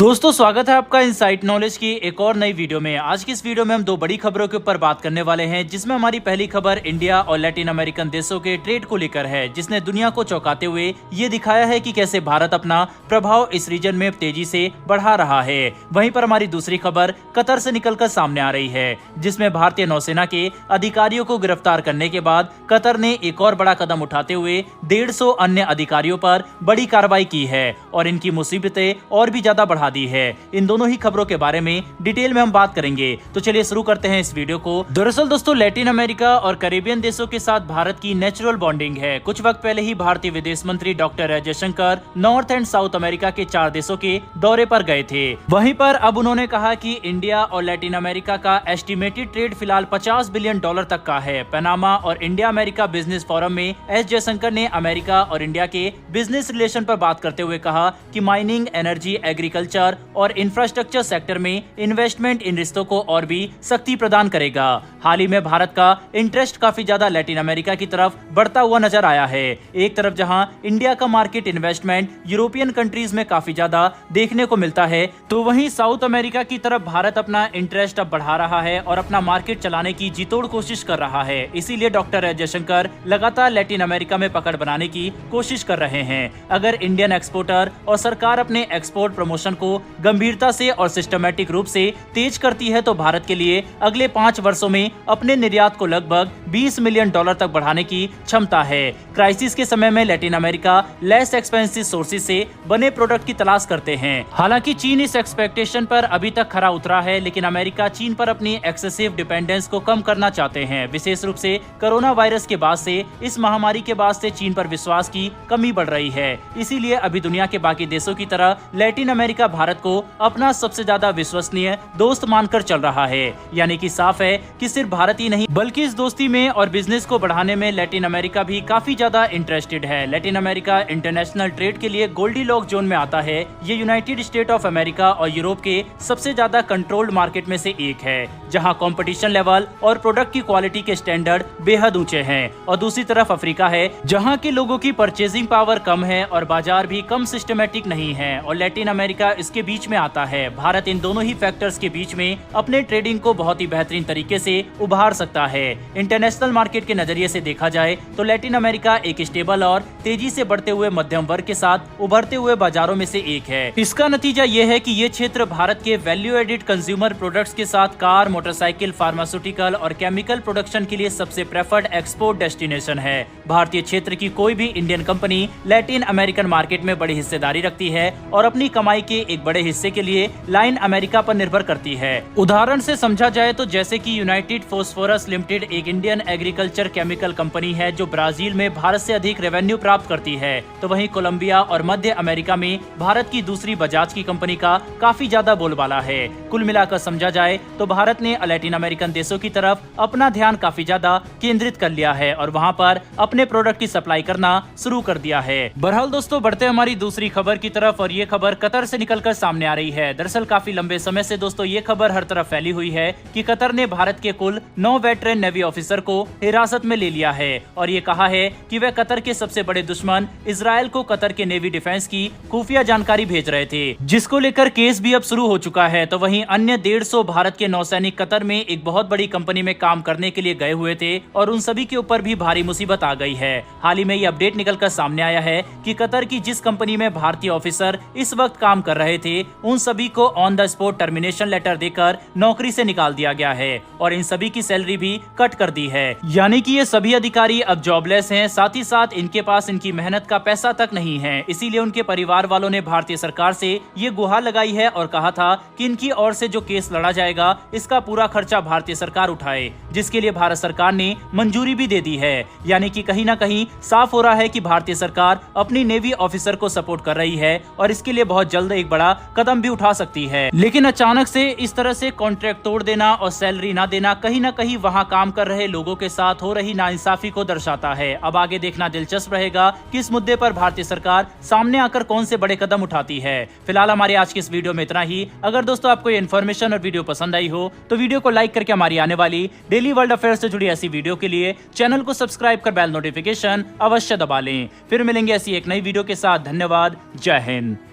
दोस्तों स्वागत है आपका इनसाइट नॉलेज की एक और नई वीडियो में। आज की इस वीडियो में हम दो बड़ी खबरों के ऊपर बात करने वाले हैं, जिसमें हमारी पहली खबर इंडिया और लैटिन अमेरिकन देशों के ट्रेड को लेकर है, जिसने दुनिया को चौंकाते हुए ये दिखाया है कि कैसे भारत अपना प्रभाव इस रीजन में तेजी से बढ़ा रहा है। वहीं पर हमारी दूसरी खबर कतर से निकलकर सामने आ रही है, जिसमें भारतीय नौसेना के अधिकारियों को गिरफ्तार करने के बाद कतर ने एक और बड़ा कदम उठाते हुए 150 अन्य अधिकारियों पर बड़ी कार्रवाई की है और इनकी मुसीबतें और भी ज्यादा बढ़ा दी है। इन दोनों ही खबरों के बारे में डिटेल में हम बात करेंगे, तो चलिए शुरू करते हैं इस वीडियो को। दरअसल दोस्तों लैटिन अमेरिका और कैरेबियन देशों के साथ भारत की नेचुरल बॉन्डिंग है। कुछ वक्त पहले ही भारतीय विदेश मंत्री doctor S Jaishankar north and south America के 4 देशों के दौरे पर गए थे। वहीं पर अब उन्होंने कहा कि इंडिया और लैटिन अमेरिका का एस्टिमेटेड ट्रेड फिलहाल $50 बिलियन तक का है। पनामा और इंडिया अमेरिका बिजनेस फोरम में एस जयशंकर ने अमेरिका और इंडिया के बिजनेस रिलेशन पर बात करते हुए कहा कि माइनिंग, एनर्जी, एग्रीकल्चर और इंफ्रास्ट्रक्चर सेक्टर में इन्वेस्टमेंट इन रिश्तों को और भी शक्ति प्रदान करेगा। हाल ही में भारत का इंटरेस्ट काफी ज्यादा लैटिन अमेरिका की तरफ बढ़ता हुआ नजर आया है। एक तरफ जहां इंडिया का मार्केट इन्वेस्टमेंट यूरोपियन कंट्रीज में काफी ज्यादा देखने को मिलता है, तो वहीं साउथ अमेरिका की तरफ भारत अपना इंटरेस्ट अब बढ़ा रहा है और अपना मार्केट चलाने की जीतोड़ कोशिश कर रहा है। इसीलिए डॉक्टर एस जयशंकर लगातार लैटिन अमेरिका में पकड़ बनाने की कोशिश कर रहे हैं। अगर इंडियन एक्सपोर्टर और सरकार अपने एक्सपोर्ट प्रमोशन को गंभीरता से और सिस्टमैटिक रूप से तेज करती है, तो भारत के लिए अगले 5 वर्षों में अपने निर्यात को लगभग $20 मिलियन तक बढ़ाने की क्षमता है। क्राइसिस के समय में Latin America less expensive sources से बने प्रोडक्ट की तलाश करते हैं। हालांकि चीन इस एक्सपेक्टेशन पर अभी तक खरा उतरा है, लेकिन अमेरिका चीन पर अपनी एक्सेसिव डिपेंडेंस को कम करना चाहते हैं। विशेष रूप से कोरोना वायरस के बाद से, इस महामारी के बाद से चीन पर विश्वास की कमी बढ़ रही है। इसीलिए अभी दुनिया के बाकी देशों की तरह लैटिन अमेरिका भारत को अपना सबसे ज्यादा विश्वसनीय दोस्त मानकर चल रहा है। यानी कि साफ है कि सिर्फ भारत ही नहीं, बल्कि इस दोस्ती में और बिजनेस को बढ़ाने में लैटिन अमेरिका भी काफी ज्यादा इंटरेस्टेड है। लैटिन अमेरिका इंटरनेशनल ट्रेड के लिए गोल्डीलॉक जोन में आता है। ये यूनाइटेड स्टेट ऑफ अमेरिका और यूरोप के सबसे ज्यादा कंट्रोल्ड मार्केट में से एक है, जहां कंपटीशन लेवल और प्रोडक्ट की क्वालिटी के स्टैंडर्ड बेहद ऊंचे हैं। और दूसरी तरफ अफ्रीका है, जहां के लोगों की परचेजिंग पावर कम है और बाजार भी कम सिस्टमेटिक नहीं है, और लैटिन अमेरिका इसके बीच में आता है। भारत इन दोनों ही फैक्टर्स के बीच में अपने ट्रेडिंग को बहुत ही बेहतरीन तरीके से उभार सकता है। इंटरनेशनल मार्केट के नजरिए से देखा जाए तो लैटिन अमेरिका एक स्टेबल और तेजी से बढ़ते हुए मध्यम वर्ग के साथ उभरते हुए बाजारों में से एक है। इसका नतीजा ये है कि ये क्षेत्र भारत के वैल्यू एडिड कंज्यूमर प्रोडक्ट्स के साथ कार, मोटरसाइकिल, फार्मास्यूटिकल और केमिकल प्रोडक्शन के लिए सबसे प्रेफर्ड एक्सपोर्ट डेस्टिनेशन है। भारतीय क्षेत्र की कोई भी Indian company Latin American market में बड़ी हिस्सेदारी रखती है और अपनी कमाई के एक बड़े हिस्से के लिए लाइन अमेरिका पर निर्भर करती है। उदाहरण से समझा जाए तो जैसे कि यूनाइटेड फॉस्फोरस लिमिटेड एक इंडियन एग्रीकल्चर केमिकल कंपनी है जो ब्राजील में भारत से अधिक रेवेन्यू प्राप्त करती है, तो वहीं कोलंबिया और मध्य अमेरिका में भारत की दूसरी बजाज की कंपनी का काफी ज्यादा बोलबाला है। कुल मिलाकर समझा जाए तो भारत ने लैटिन अमेरिकन देशों की तरफ अपना ध्यान काफी ज्यादा केंद्रित कर लिया है और वहाँ पर अपने प्रोडक्ट की सप्लाई करना शुरू कर दिया है। बहरहाल दोस्तों बढ़ते हमारी दूसरी खबर की तरफ, और ये खबर कतर से निकलकर सामने आ रही है। दरअसल काफी लंबे समय से दोस्तों ये खबर हर तरफ फैली हुई है कि कतर ने भारत के कुल 9 वेटरन नेवी ऑफिसर को हिरासत में ले लिया है और ये कहा है कि वह कतर के सबसे बड़े दुश्मन इजराइल को कतर के नेवी डिफेंस की खुफिया जानकारी भेज रहे थे, जिसको लेकर केस भी अब शुरू हो चुका है। तो वहीं अन्य 150 भारत के नौसैनिक कतर में एक बहुत बड़ी कंपनी में काम करने के लिए गए हुए थे और उन सभी के ऊपर भी भारी मुसीबत आ गई है। हाल ही में ये अपडेट निकलकर सामने आया है कि कतर की जिस कंपनी में भारतीय ऑफिसर इस वक्त काम कर रहे थे, उन सभी को on the spot termination letter देकर नौकरी से निकाल दिया गया है और इन सभी की सैलरी भी कट कर दी है। यानी कि ये सभी अधिकारी अब जॉबलेस हैं, साथ ही साथ इनके पास इनकी मेहनत का पैसा तक नहीं है। इसीलिए उनके परिवार वालों ने भारतीय सरकार से ये गुहार लगाई है और कहा था कि इनकी ओर से जो केस लड़ा जाएगा इसका पूरा खर्चा भारतीय सरकार उठाए, जिसके लिए भारत सरकार ने मंजूरी भी दे दी है। यानी कि कहीं ना कहीं साफ हो रहा है कि भारतीय सरकार अपनी नेवी ऑफिसर को सपोर्ट कर रही है और इसके लिए बहुत जल्द एक बड़ा कदम भी उठा सकती है। लेकिन अचानक से इस तरह से कॉन्ट्रैक्ट तोड़ देना और सैलरी ना देना कहीं ना कहीं वहां काम कर रहे लोगों के साथ हो रही नाइंसाफी को दर्शाता है। अब आगे देखना दिलचस्प रहेगा कि इस मुद्दे पर भारतीय सरकार सामने आकर कौन से बड़े कदम उठाती है। फिलहाल हमारे आज की इस वीडियो में इतना ही। अगर दोस्तों आपको ये इन्फॉर्मेशन और वीडियो पसंद आई हो तो वीडियो को लाइक करके हमारी आने वाली डेली वर्ल्ड अफेयर्स से जुड़ी ऐसी वीडियो के लिए चैनल को सब्सक्राइब कर बेल नोटिफिकेशन अवश्य दबा लें। फिर मिलेंगे ऐसी एक नई वीडियो के साथ। धन्यवाद। जय हिंद।